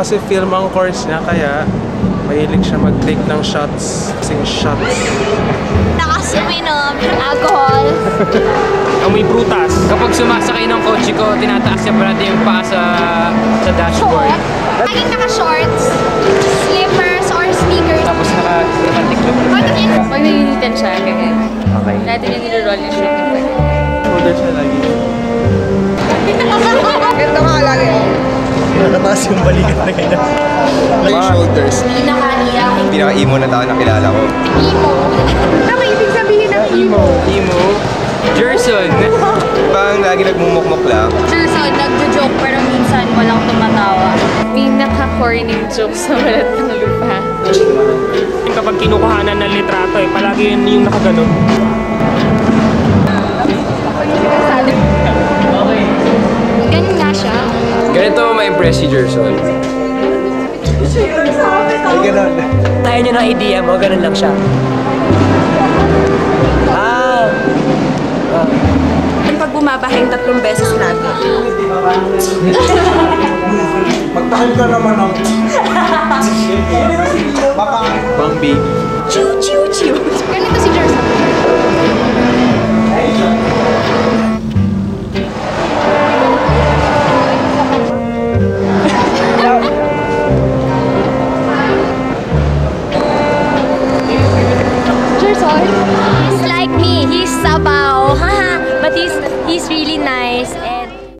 kasi film ang course niya, kaya mahilig siya mag-take ng shots. Kasing shots. Nakasuminom, alcohol. Amoy prutas. Kapag sumasakay ng kotse ko, tinataas niya pa natin yung paa sa dashboard. Laging naka-shorts, slippers, or sneakers. Tapos naka-tiklop. Pag nililitan siya, ganyan. Okay. Dati niya niloroll yung shooting pa. Shoulder siya lagi. Ganito ka lagi. Nakataas yung balikat na ganyan. Like shoulders. Pinaka-iyakin. Pinaka-emo na tao na kilala ko. Emo. Ano ibig sabihin ng emo? Emo. Jerson. Parang lagi nagmumukmuk lang. Jerson, nagjo-joke pero minsan walang tumatawa. Pinaka-corny joke sa balat ng lupa. Kapag kinukuhanan ng litrato palagi yun yung nakaganon. Ganun nga siya. Ganito ma-impress si Jerson. Ay, ganun. Tayo nyo ng idea mo, ganun lang siya. Pag bumabaha yung 3 beses natin. Magtahan ka naman ang... Pang baby. Chew, chew, chew.